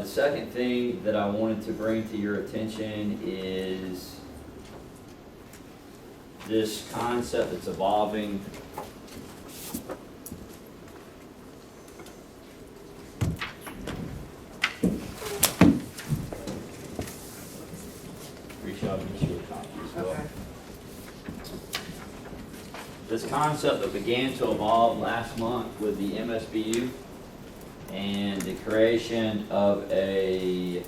The second thing that I wanted to bring to your attention is this concept that's evolving. Reach out and get you a copy as well. Okay. This concept that began to evolve last month with the MSBU and the creation of a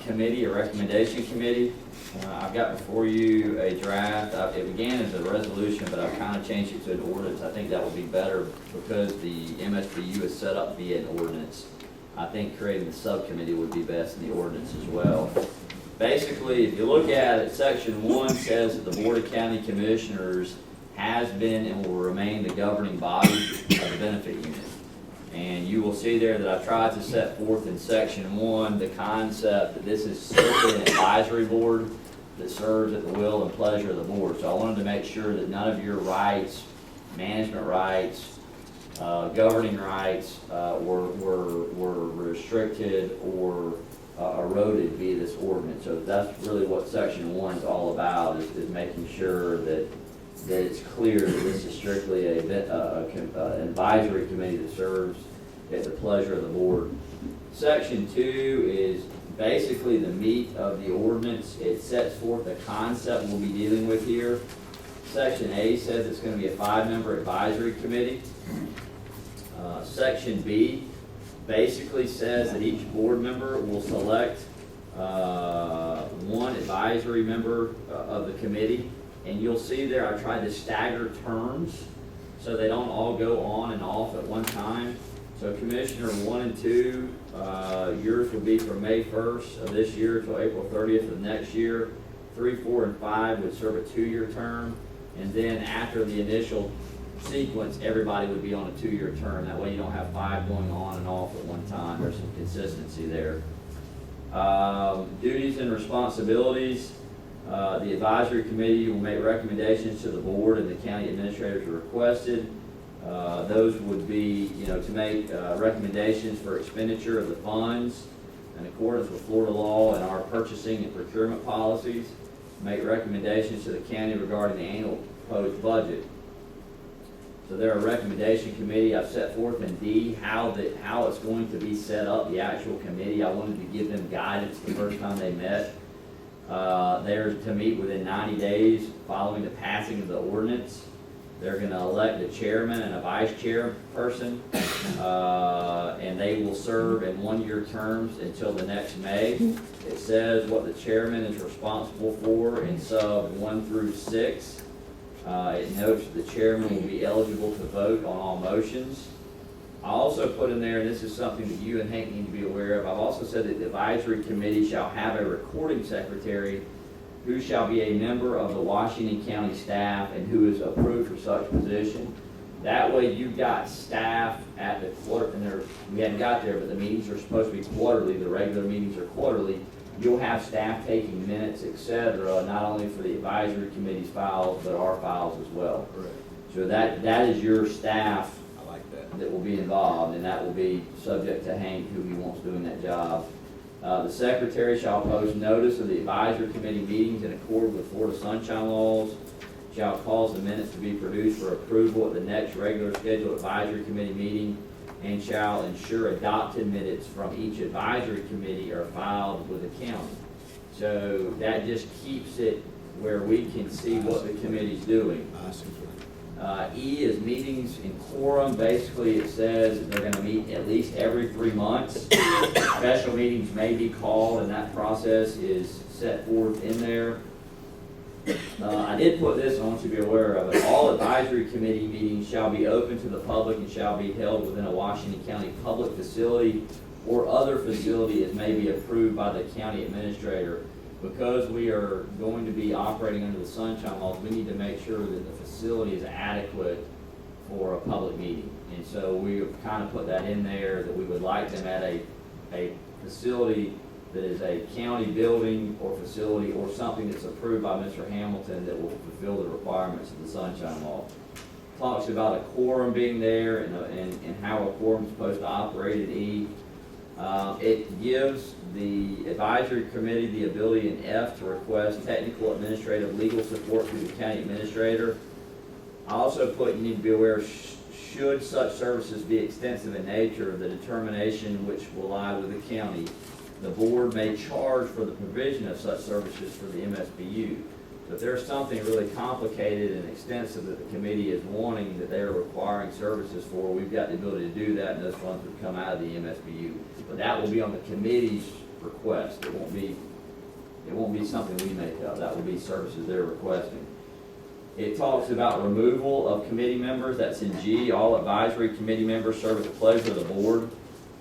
committee, a recommendation committee. I've got before you a draft. It began as a resolution, but I've kind of changed it to an ordinance. I think that would be better because the MSBU is set up via an ordinance. I think creating the subcommittee would be best in the ordinance as well. Basically, if you look at it, section 1 says that the Board of County Commissioners has been and will remain the governing body of the benefit unit. And you will see there that I've tried to set forth in section 1 the concept that this is strictly an advisory board that serves at the will and pleasure of the board. So I wanted to make sure that none of your rights, management rights, governing rights were restricted or eroded via this ordinance. So that's really what section 1 is all about, is making sure that it's clear that this is strictly an advisory committee that serves at the pleasure of the board. Section 2 is basically the meat of the ordinance. It sets forth the concept we'll be dealing with here. Section A says it's going to be a 5-member advisory committee. Section B basically says that each board member will select one advisory member of the committee. And you'll see there I tried to stagger terms so they don't all go on and off at one time. So Commissioner 1 and 2, yours will be from May 1st of this year till April 30th of next year. 3, 4, and 5 would serve a 2-year term. And then after the initial sequence, everybody would be on a 2-year term. That way you don't have 5 going on and off at one time. There's some consistency there. Duties and responsibilities. The advisory committee will make recommendations to the board and the county administrators are requested. Those would be, to make recommendations for expenditure of the funds in accordance with Florida law and our purchasing and procurement policies. Make recommendations to the county regarding the annual proposed budget. So they're a recommendation committee. I've set forth in D how it's going to be set up, the actual committee. I wanted to give them guidance the first time they met. They're to meet within 90 days following the passing of the ordinance. They're going to elect a chairman and a vice chairperson, and they will serve in 1-year terms until the next May. It says what the chairman is responsible for in sub 1 through 6. It notes that the chairman will be eligible to vote on all motions. I also put in there, and this is something that you and Hank need to be aware of, I've also said that the advisory committee shall have a recording secretary who shall be a member of the Washington County staff and who is approved for such position. That way you've got staff at the quarter, and we haven't got there, but the meetings are supposed to be quarterly, the regular meetings are quarterly. You'll have staff taking minutes, etc., not only for the advisory committee's files, but our files as well. Correct. So that is your staff I like that. that will be involved, and that will be subject to Hank, who he wants doing that job. The secretary shall post notice of the advisory committee meetings in accord with Florida sunshine laws, shall cause the minutes to be produced for approval at the next regular scheduled advisory committee meeting, and shall ensure adopted minutes from each advisory committee are filed with the county. So that just keeps it where we can see what the committee's doing. I see. E is meetings in quorum. Basically, it says that they're going to meet at least every 3 months. Special meetings may be called, and that process is set forth in there. I did put this, I want you to be aware of it. All advisory committee meetings shall be open to the public and shall be held within a Washington County public facility or other facility as may be approved by the county administrator. Because we are going to be operating under the sunshine laws, we need to make sure that the facility is adequate for a public meeting. And so we kind of put that in there, that we would like them at a facility that is a county building or facility or something that's approved by Mr. Hamilton that will fulfill the requirements of the sunshine law. Talks about a quorum being there and how a quorum is supposed to operate at E. It gives the advisory committee the ability in F to request technical, administrative, legal support through the county administrator. I also put, you need to be aware, should such services be extensive in nature, the determination which will lie with the county. The board may charge for the provision of such services for the MSBU. So if there's something really complicated and extensive that the committee is wanting, that they're requiring services for, we've got the ability to do that, and those funds would come out of the MSBU. But that will be on the committee's request. It won't be something we make up. That will be services they're requesting. It talks about removal of committee members. That's in G. All advisory committee members serve at the pleasure of the board,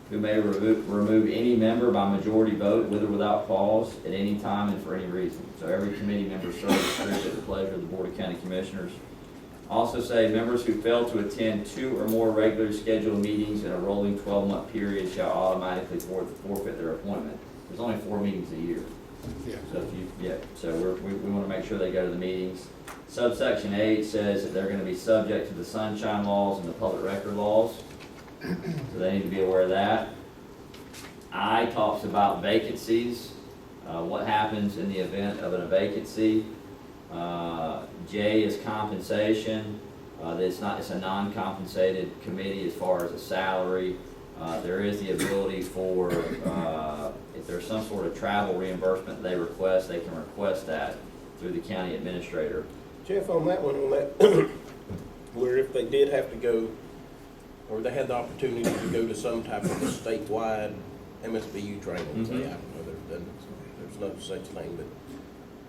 who may remove any member by majority vote with or without cause at any time and for any reason. So every committee member serves at the pleasure of the Board of County Commissioners. Also say members who fail to attend 2 or more regularly scheduled meetings in a rolling 12-month period shall automatically forfeit their appointment. There's only 4 meetings a year. Yeah. So we want to make sure they go to the meetings. Subsection 8 says that they're going to be subject to the sunshine laws and the public record laws. So they need to be aware of that. I talks about vacancies, what happens in the event of a vacancy. J is compensation. It's a non-compensated committee as far as a salary. There is the ability for, if there's some sort of travel reimbursement they request, they can request that through the county administrator. Jeff, on that, where if they did have to go, or they had the opportunity to go to some type of a statewide MSBU training, say, I don't know, there's no such thing, but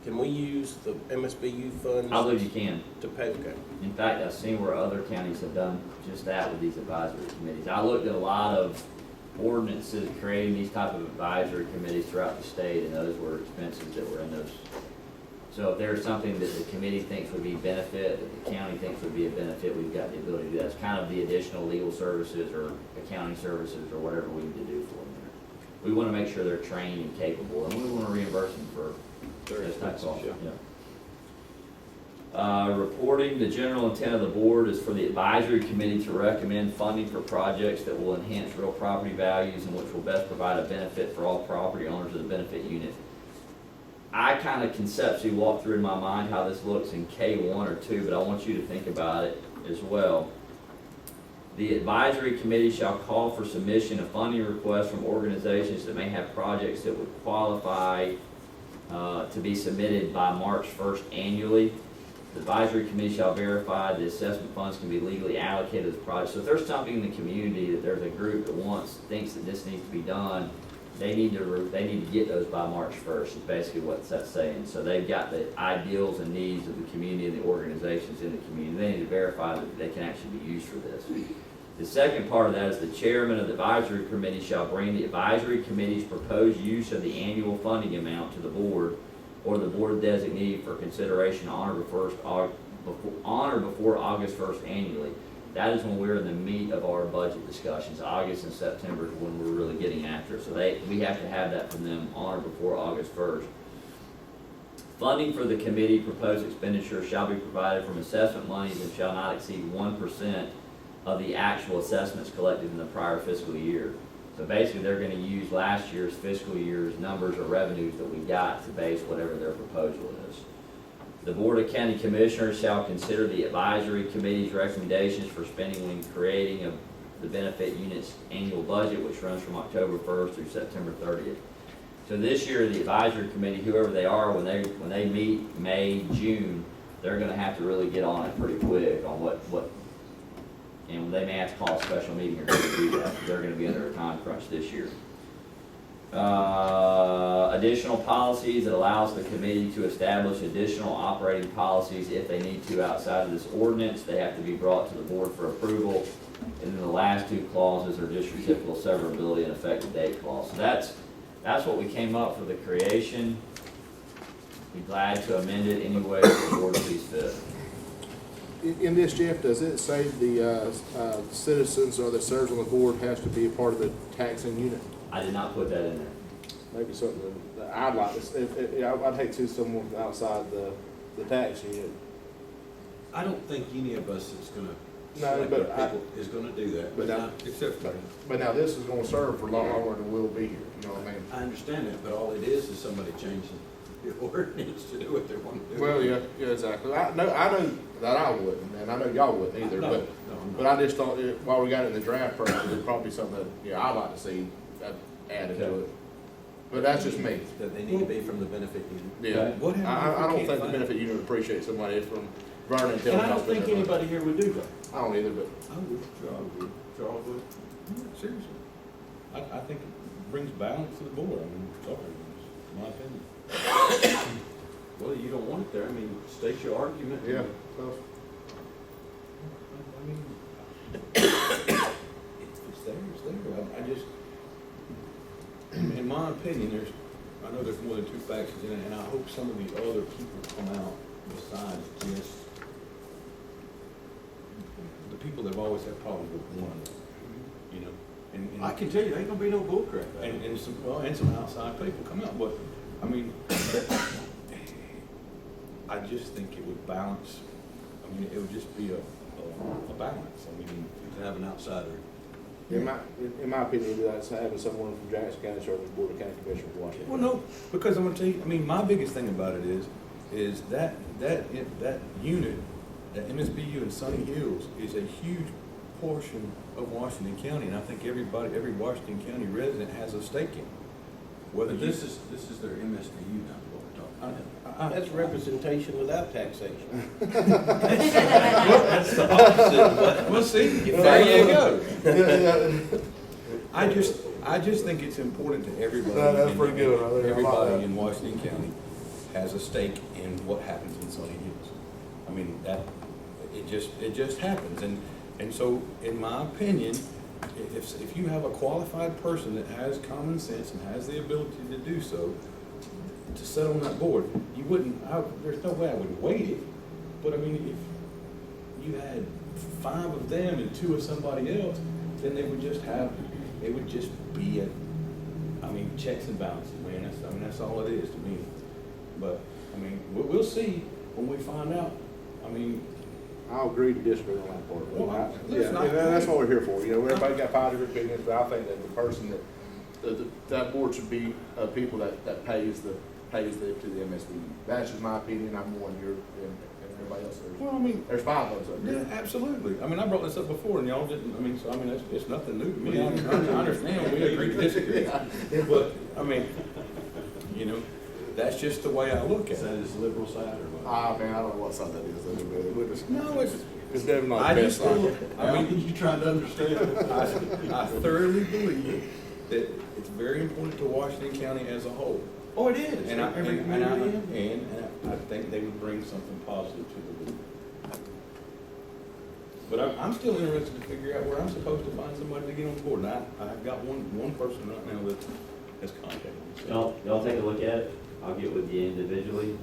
can we use the MSBU funds? I believe you can. To pay, okay. In fact, I've seen where other counties have done just that with these advisory committees. I looked at a lot of ordinances creating these type of advisory committees throughout the state, and those were expenses that were in those. So if there's something that the committee thinks would be a benefit, that the county thinks would be a benefit, we've got the ability to do that. It's kind of the additional legal services or accounting services or whatever we need to do for them there. We want to make sure they're trained and capable, and we want to reimburse them for those types of stuff. Reporting, the general intent of the board is for the advisory committee to recommend funding for projects that will enhance real property values and which will best provide a benefit for all property owners of the benefit unit. I kind of conceptually walked through in my mind how this looks in K1 or 2, but I want you to think about it as well. The advisory committee shall call for submission of funding requests from organizations that may have projects that would qualify to be submitted by March 1st annually. The advisory committee shall verify the assessment funds can be legally allocated to the project. So if there's something in the community that there's a group that thinks that this needs to be done, they need to get those by March 1st, is basically what that's saying. So they've got the ideals and needs of the community and the organizations in the community. They need to verify that they can actually be used for this. The second part of that is the chairman of the advisory committee shall bring the advisory committee's proposed use of the annual funding amount to the board or the board designee for consideration on or before August 1st annually. That is when we're in the meat of our budget discussions. August and September is when we're really getting after it. So we have to have that from them on or before August 1st. Funding for the committee proposed expenditures shall be provided from assessment monies and shall not exceed 1% of the actual assessments collected in the prior fiscal year. So basically, they're going to use last year's fiscal year's numbers or revenues that we got to base whatever their proposal is. The Board of County Commissioners shall consider the advisory committee's recommendations for spending when creating the benefit unit's annual budget, which runs from October 1st through September 30th. So this year, the advisory committee, whoever they are, when they meet May, June, they're going to have to really get on it pretty quick on what and they may have to call a special meeting or do that, because they're going to be under a time crunch this year. Additional policies, it allows the committee to establish additional operating policies if they need to outside of this ordinance. They have to be brought to the board for approval. And then the last 2 clauses are just your typical severability and effective date clause. So that's what we came up for the creation. Be glad to amend it any way the board sees fit. In this, Jeff, does it say the citizens or that serves on the board has to be a part of the taxing unit? I did not put that in there. Maybe something that I'd like to. I'd hate to see someone from outside the tax unit. I don't think any of us is going to No, but I- people is gonna do that, But but now- not, except for. But now this is gonna serve for a lot longer than we'll be here, you know what I mean? I understand that, but all it is somebody changing the ordinance to do what they want to do. Well, yeah, exactly. I know that I wouldn't, and I know y'all wouldn't either, No, but, no, I'm but not. I just thought, while we got it in the draft process, it'd probably be something that, yeah, I'd like to see added to it. But that's just me. That they need to be from the benefit unit. Yeah. What happens if I we don't can't think the find- benefit unit would appreciate somebody from Vernon And telling I don't us. think anybody here would do that. I don't either, but I would, Charles would. Charles would. Yeah, seriously. I think it brings balance to the board, I mean, sorry, it's my opinion. Well, you don't want it there, I mean, state your argument. yeah. I mean, if it's there, it's there. I just, in my opinion, I know there's more than two factions in it, and I hope some of the other people come out besides just the people that have always had problems with one, you know? And I can tell you, there ain't gonna be no bullcrap. and some outside people come out, but, I mean, I just think it would balance, I mean, it would just be a balance, I mean, To have an outsider. In my opinion, it'd be like having someone from Jackson County serving the Board of County Commissioners of Washington. well, no, because I'm gonna tell you, I mean, my biggest thing about it is that unit, that MSBU in Sunny Hills is a huge portion of Washington County, and I think every Washington County resident has a stake in it. Whether But this is their MSBU now, what we're talking about. That's representation without taxation. That's the opposite. Well, see, there you go. I just think it's important to everybody. That's pretty good, I think. I like Everybody that. in Washington County has a stake in what happens in Sunny Hills. I mean, it just happens, and so, in my opinion, if you have a qualified person that has common sense and has the ability to do so, to sit on that board, you wouldn't, there's no way I would wait it, but I mean, if you had 5 of them and 2 of somebody else, then it would just be checks and balances, man, that's all it is to me. But, I mean, we'll see when we find out, I mean. I'll agree to disagree on that part. Well, Yeah, listen, and that's what we're here for, you know, everybody got positive opinions, but I think that the person that board should be people that pays to the MSBU. That's just my opinion, I'm one, you're, and everybody else, Well, I mean, there's 5 of us up yeah, there. absolutely. I mean, I brought this up before and y'all didn't, it's nothing new to me. I understand, we agree to disagree. But, I mean, you know, that's just the way I look Is at that it. his liberal side or what? Man, I don't know what side that is, we're just. No, it's, It's definitely not I the just best feel, side. I mean, you trying to understand? I thoroughly believe that it's very important to Washington County as a whole. Oh, it is. And I Every community in. and I think they would bring something positive to the board. But I'm still interested to figure out where I'm supposed to find somebody to get on board. And I've got one person right now that has contacted me. So- Y'all take a look at it, I'll get with you individually.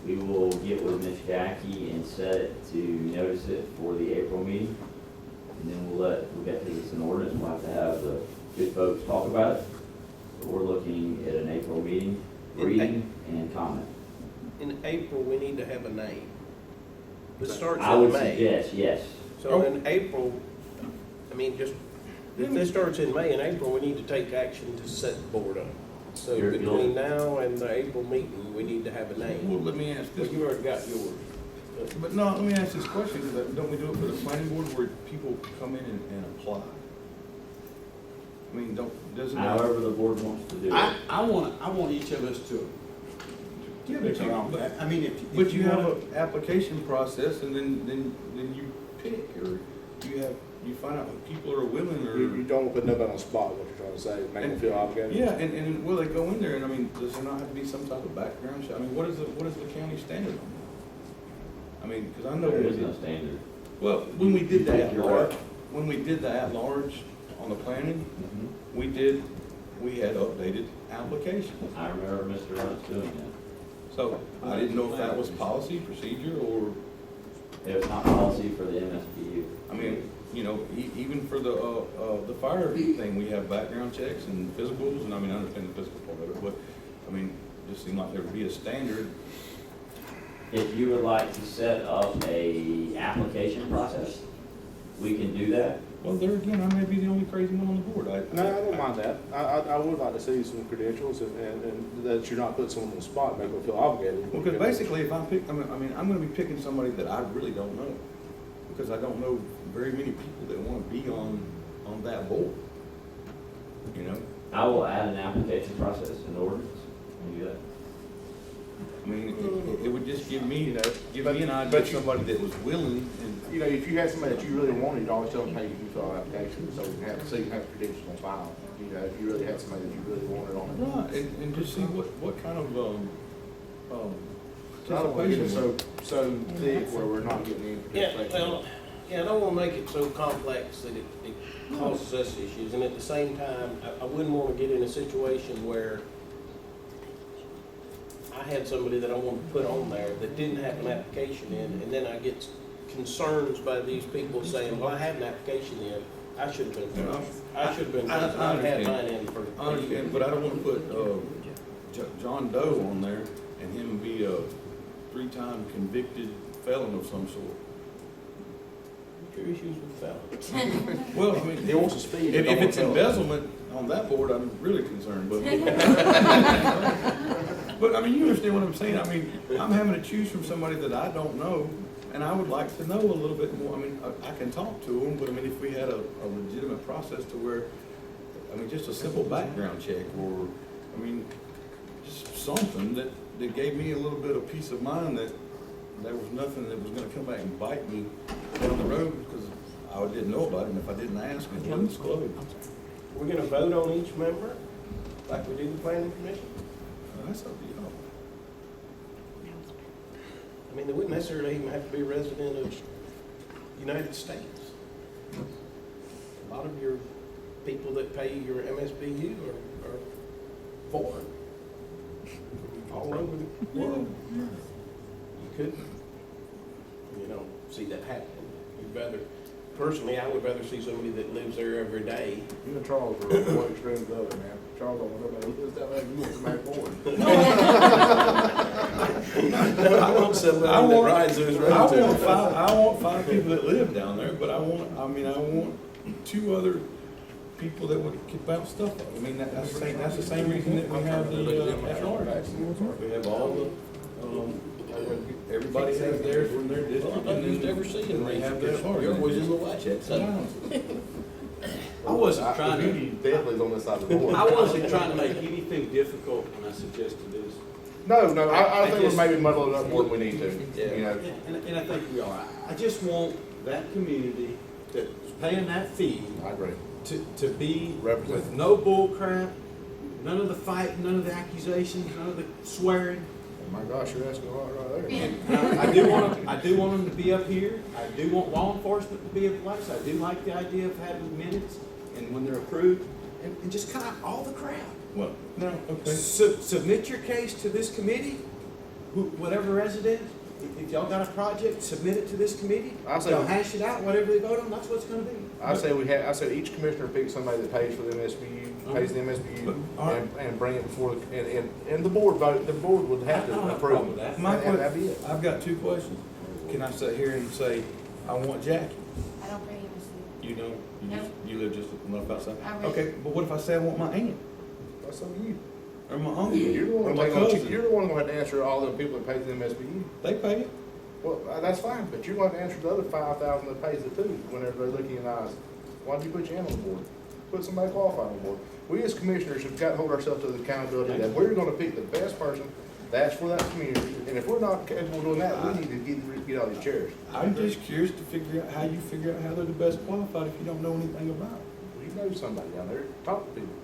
We will get with Ms. Jackie and set it to notice it for the April meeting. And then we'll get to this in ordinance, we'll have to have the good folks talk about it. But we're looking at an April meeting, reading and comment. In April, we need to have a name. It starts I would in May. suggest, yes. So in April, I mean, just, if this starts in May and April, we need to take action to set the board up. So You'll- between now and the April meeting, we need to have a Well, name. let me ask Well, this. you already got yours. But no, let me ask this question, because don't we do it for the planning board where people come in and apply? I mean, doesn't that? However the board wants to do it. I want each of us to Yeah, pick but our own. you- I mean, if But you have want an application process and then you pick, or you find out if people are willing You or. don't want to put nobody on the spot, what you're trying to say, make them feel obligated. Yeah, and will they go in there and I mean, does there not have to be some type of background check? I mean, what is the county standard on that? I mean, because I know. There is no standard. Well, when we did that You're at-large, right. when we did the at-large on the planning, Mhm. we had updated applications. I remember Mr. Hunt's doing that. So I didn't know if that was policy, procedure, or, It was not policy for the MSBU. I mean, you know, even for the fire thing, we have background checks and physicals, and I mean, I understand the physical part of it, but, I mean, it just seemed like there would be a standard. If you would like to set up a application process, we can do that. Well, there again, I may be the only crazy one on the board. No, I don't mind that. I would like to see some credentials and that you're not putting someone on the spot and make them feel obligated. Well, because basically, if I'm pick, I mean, I'm gonna be picking somebody that I really don't know, because I don't know very many people that wanna be on that board. You know, I will add an application process in ordinance and do that. I mean, it would just give me, an But idea of you- somebody that was willing and. You know, if you had somebody that you really wanted, you'd always tell them, hey, you fill out an application, so you can have, so you can have credentials on file. You know, if you really had somebody that you really wanted on it. Right, and just see what kind of, So I don't want to get it participation. so thick where we're not getting any Yeah, participation. well, yeah, I don't wanna make it so complex that it causes us issues, and at the same time, I wouldn't wanna get in a situation where I had somebody that I wanted to put on there that didn't have an application in, and then I get concerns by these people saying, well, I had an application in, I should have been first. I should have been first, I had mine in first. I understand, but I don't wanna put, John Doe on there and him be a 3-time convicted felon of some sort. What's your issues with felons? Well, I mean, He wants to speed. if don't it's want to- embezzlement on that board, I'm really concerned, but. But, I mean, you understand what I'm saying? I mean, I'm having to choose from somebody that I don't know, and I would like to know a little bit more. I mean, I can talk to them, but I mean, if we had a legitimate process to where, I mean, just a simple background check, or, I mean, just something that gave me a little bit of peace of mind that there was nothing that was gonna come back and bite me down the road, because I didn't know about it, and if I didn't ask, it wasn't disclosed. We're gonna vote on each member, like we do the planning commission? That's up to y'all. I mean, they wouldn't necessarily even have to be a resident of United States. A lot of your people that pay your MSBU are foreign. All over the world. You couldn't, see that happen. You'd rather, personally, I would rather see somebody that lives there every day. You and Charles are one extreme to the other, man. Charles don't want nobody who lives down there, you want to make more. I want somebody that rides those roads every day. I want 5 people that live down there, but I want 2 other people that could bounce stuff up. I mean, that's the same reason that we have the at-large. We have all the, everybody has theirs from their district, and I've then never seen and they have their at-large. You're always in the watch. Checks and balances. I wasn't The trying to, beauty definitely is on this side of the board. I wasn't trying to make anything difficult when I suggested this. No, I I think just- we're maybe muddling it up more than we need to, you know. And I think we are. I just want that community that's paying that fee I agree. to be Represent. with no bull crap, none of the fighting, none of the accusations, none of the swearing. Oh my gosh, you're asking a lot right there. And I do want them to be up here. I do want law enforcement to be in place. I do like the idea of having minutes and when they're approved, and just cut out all the crap. Well, no, okay. Submit your case to this committee, whatever resident, if y'all got a project, submit it to this committee. I say- They'll hash it out, whatever they vote on, that's what it's gonna be. I say each commissioner picks somebody that pays for the MSBU, pays the MSBU, All right. and bring it before, and the board vote, the board would have I don't to have a problem approve with it. that. My And that'd be it. I've got 2 questions. Can I sit here and say, I want Jackie? I don't bring MSBU. You know, No. you live just enough outside? I really- Okay, but what if I say I want my aunt, That's on you. or my uncle, You're the or one my cousin? you're the one gonna have to answer all the people that pay the MSBU. They pay it. Well, that's fine, but you're gonna have to answer the other 5,000 that pays it too, whenever they're looking in the eyes. Why'd you put your aunt on the board? Put somebody qualified on the board. We as commissioners have got to hold ourselves to the accountability that we're gonna pick the best person that's for that community, and if we're not capable of doing that, we need to get out of these chairs. I'm just curious to figure out how you figure out how they're the best qualified if you don't know anything about it. You know somebody down there, talk to people.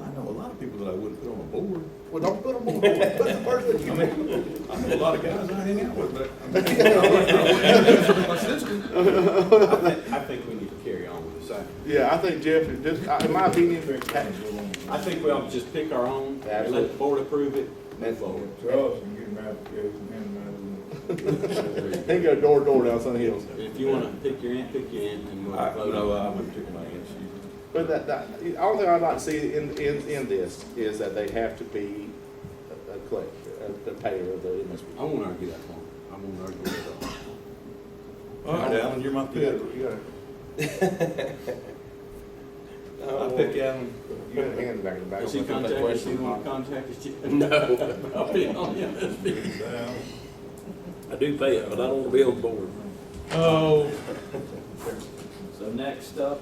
I know a lot of people that I wouldn't put on a board. Well, don't put them on the board, put the person that you I know. mean, I know a lot of guys I hang out with, but I mean, I wouldn't do my sister. I think we need to carry on with this. Yeah, I think Jeff, is just, in my opinion, I think we ought to just pick our own, let the board approve it, move forward. Charles can get an application, he can go door to door down Sun Hills. If you wanna pick your aunt, and we'll vote. No, I wouldn't pick my aunt. But the only thing I'd like to see in this is that they have to be a collector, the payer of the MSBU. I won't argue that point. I won't argue with that. All right, Alan, you're my pick. I pick Alan. Put your hand back in the back. Has he contacted us, he want to contact us? No. I'll be on the MSB. I do pay it, but I don't want to be on board. Oh, So next up